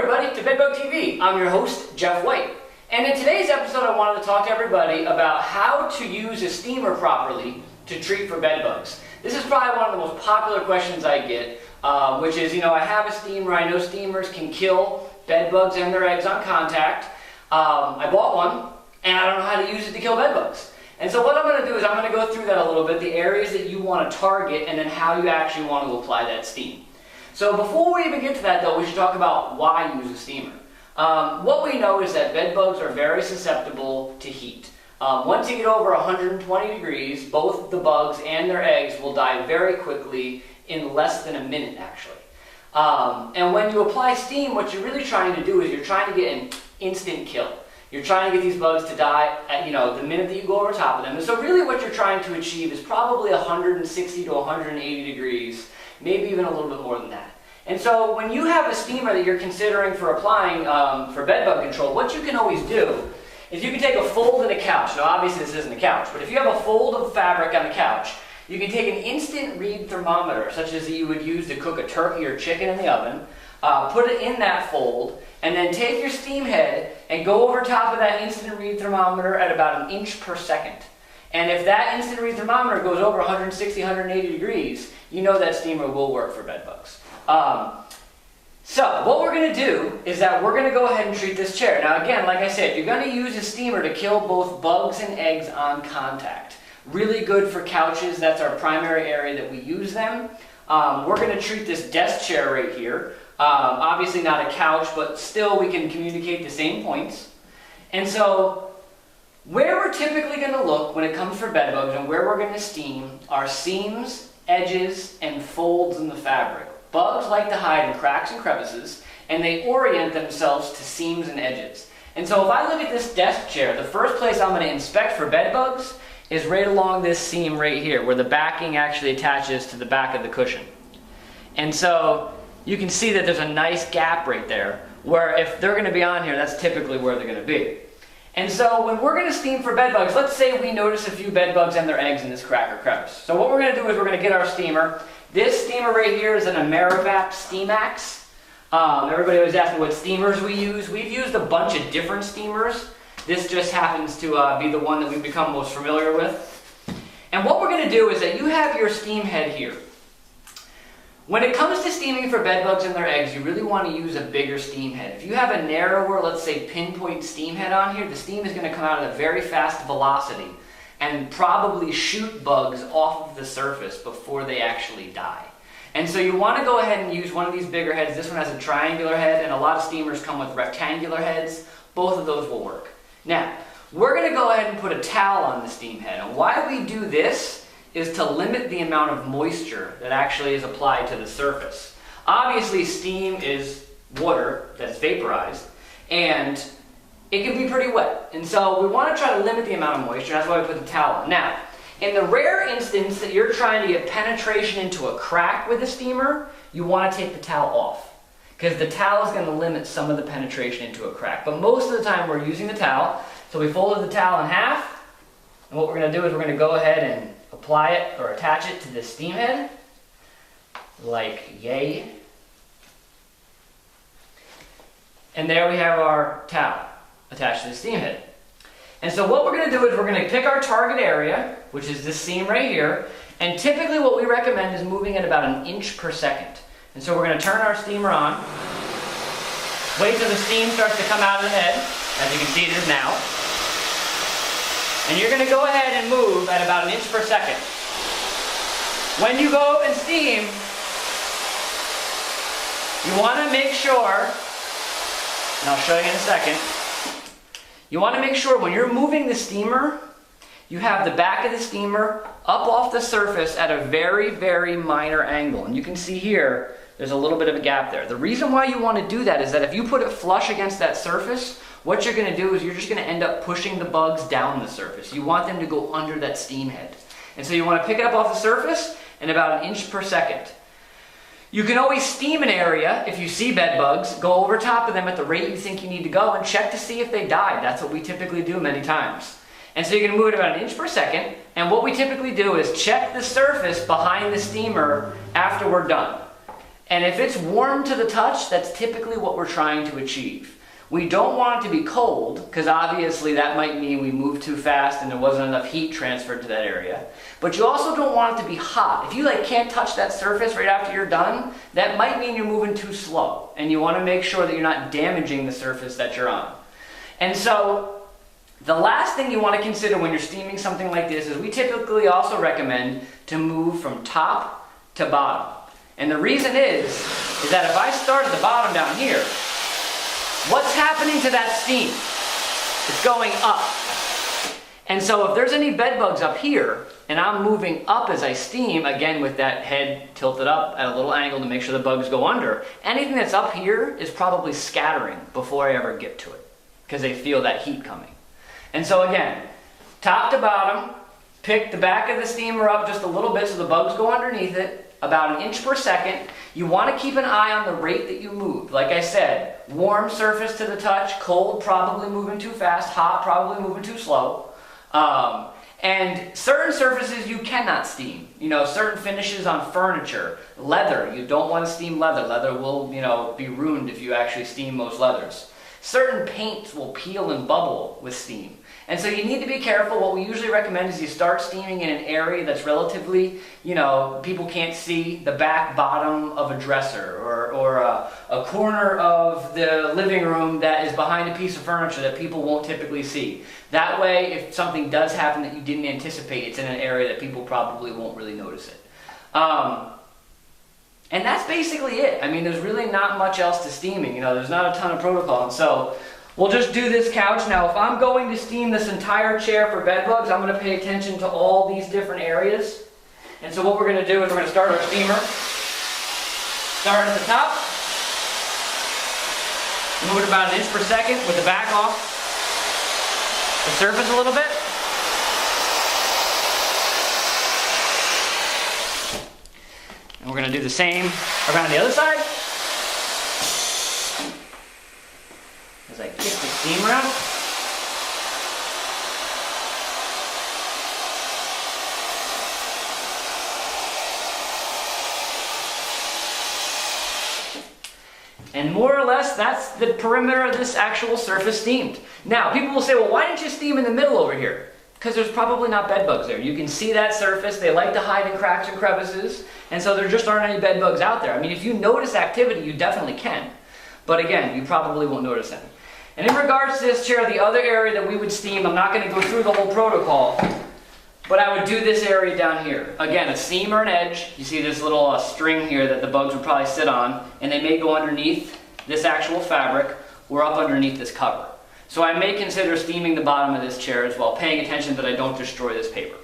everybody to Bedbug TV. I'm your host, Jeff White. And in today's episode, I wanted to talk to everybody about how to use a steamer properly to treat for bed bugs. This is probably one of the most popular questions I get, which is, I have a steamer. I know steamers can kill bed bugs and their eggs on contact. I bought one, and I don't know how to use it to kill bed bugs. And so what I'm going to do is I'm going to go through that a little bit, the areas that you want to target, and then how you actually want to apply that steam. So before we even get to that, though, we should talk about why use a steamer. What we know is that bed bugs are very susceptible to heat. Once you get over 120 degrees, both the bugs and their eggs will die very quickly in less than a minute, actually. And when you apply steam, what you're really trying to do is you're trying to get an instant kill. You're trying to get these bugs to die at, the minute that you go over top of them. And so really what you're trying to achieve is probably 160 to 180 degrees, maybe even a little bit more than that. And so when you have a steamer that you're considering for applying for bed bug control, what you can always do is you can take a fold in a couch. Now obviously this isn't a couch, but if you have a fold of fabric on the couch, you can take an instant read thermometer, such as you would use to cook a turkey or chicken in the oven, put it in that fold, and then take your steam head and go over top of that instant read thermometer at about 1 inch per second. And if that instant read thermometer goes over 160, 180 degrees, you know that steamer will work for bed bugs. So what we're going to do is that we're going to go ahead and treat this chair. Now again, like I said, you're going to use a steamer to kill both bugs and eggs on contact. Really good for couches. That's our primary area that we use them. We're going to treat this desk chair right here. Obviously not a couch, but still we can communicate the same points. And so where we're typically going to look when it comes for bed bugs and where we're going to steam are seams, edges, and folds in the fabric. Bugs like to hide in cracks and crevices, and they orient themselves to seams and edges. And so if I look at this desk chair, the first place I'm going to inspect for bed bugs is right along this seam right here, where the backing actually attaches to the back of the cushion. And so you can see that there's a nice gap right there, where if they're going to be on here, that's typically where they're going to be. And so when we're going to steam for bed bugs, let's say we notice a few bed bugs and their eggs in this crack or crevice. So what we're going to do is we're going to get our steamer. This steamer right here is an Amerivac Steamax. Everybody always asks me what steamers we use. We've used a bunch of different steamers. This just happens to be the one that we've become most familiar with. And what we're going to do is that you have your steam head here. When it comes to steaming for bed bugs and their eggs, you really want to use a bigger steam head. If you have a narrower, let's say pinpoint steam head on here, the steam is going to come out at a very fast velocity and probably shoot bugs off of the surface before they actually die. And so you want to go ahead and use one of these bigger heads. This one has a triangular head, and a lot of steamers come with rectangular heads. Both of those will work. Now, we're going to go ahead and put a towel on the steam head. And why we do this is to limit the amount of moisture that actually is applied to the surface. Obviously, steam is water that's vaporized, and it can be pretty wet. And so we want to try to limit the amount of moisture. That's why we put the towel on. Now, in the rare instance that you're trying to get penetration into a crack with a steamer, you want to take the towel off, because the towel is going to limit some of the penetration into a crack. But most of the time we're using the towel. So we folded the towel in half, and what we're going to do is we're going to go ahead and apply it or attach it to the steam head, like yay. And there we have our towel attached to the steam head. And so what we're going to do is we're going to pick our target area, which is this seam right here, and typically what we recommend is moving at about 1 inch per second. And so we're going to turn our steamer on, wait till the steam starts to come out of the head, as you can see it is now, and you're going to go ahead and move at about 1 inch per second. When you go and steam, you want to make sure, and I'll show you in a second, you want to make sure when you're moving the steamer, you have the back of the steamer up off the surface at a very, very minor angle. And you can see here, there's a little bit of a gap there. The reason why you want to do that is that if you put it flush against that surface, what you're going to do is you're just going to end up pushing the bugs down the surface. You want them to go under that steam head. And so you want to pick it up off the surface in about 1 inch per second. You can always steam an area if you see bed bugs, go over top of them at the rate you think you need to go and check to see if they died. That's what we typically do many times. And so you're going to move it about 1 inch per second, and what we typically do is check the surface behind the steamer after we're done. And if it's warm to the touch, that's typically what we're trying to achieve. We don't want it to be cold, because obviously that might mean we moved too fast and there wasn't enough heat transferred to that area. But you also don't want it to be hot. If you can't touch that surface right after you're done, that might mean you're moving too slow. And you want to make sure that you're not damaging the surface that you're on. And so the last thing you want to consider when you're steaming something like this is we typically also recommend to move from top to bottom. And the reason is that if I start at the bottom down here, what's happening to that steam? It's going up. And so if there's any bed bugs up here, and I'm moving up as I steam, again with that head tilted up at a little angle to make sure the bugs go under, anything that's up here is probably scattering before I ever get to it, because they feel that heat coming. And so again, top to bottom, pick the back of the steamer up just a little bit so the bugs go underneath it, about 1 inch per second. You want to keep an eye on the rate that you move. Like I said, warm surface to the touch, cold probably moving too fast, hot probably moving too slow. And certain surfaces you cannot steam. Certain finishes on furniture, leather, you don't want to steam leather. Leather will, be ruined if you actually steam most leathers. Certain paints will peel and bubble with steam. And so you need to be careful. What we usually recommend is you start steaming in an area that's relatively, people can't see the back bottom of a dresser or a corner of the living room that is behind a piece of furniture that people won't typically see. That way, if something does happen that you didn't anticipate, it's in an area that people probably won't really notice it. And that's basically it. There's really not much else to steaming. There's not a ton of protocol. And so we'll just do this couch. Now, if I'm going to steam this entire chair for bed bugs, I'm going to pay attention to all these different areas. And so what we're going to do is we're going to start our steamer. Start at the top. Move it about 1 inch per second with the back off the surface a little bit. And we're going to do the same around the other side. As I kick the steam around. And more or less, that's the perimeter of this actual surface steamed. Now, people will say, well, why didn't you steam in the middle over here? Because there's probably not bed bugs there. You can see that surface. They like to hide in cracks and crevices. And so there just aren't any bed bugs out there. If you notice activity, you definitely can. But again, you probably won't notice any. And in regards to this chair, the other area that we would steam, I'm not going to go through the whole protocol, but I would do this area down here. Again, a seam or an edge. You see this little string here that the bugs would probably sit on, and they may go underneath this actual fabric or up underneath this cover. So I may consider steaming the bottom of this chair as well, paying attention that I don't destroy this paper.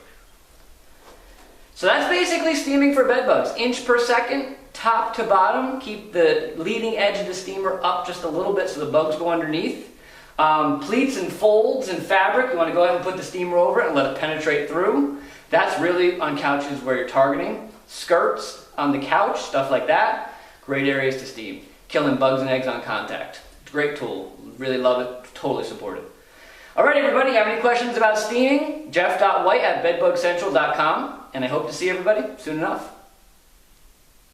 So that's basically steaming for bed bugs. 1 inch per second, top to bottom. Keep the leading edge of the steamer up just a little bit so the bugs go underneath. Pleats and folds and fabric, you want to go ahead and put the steamer over it and let it penetrate through. That's really on couches where you're targeting. Skirts on the couch, stuff like that. Great areas to steam. Killing bugs and eggs on contact. Great tool. Really love it. Totally support it. Alright everybody, have any questions about steaming? Jeff.white@bedbugcentral.com, and I hope to see everybody soon enough.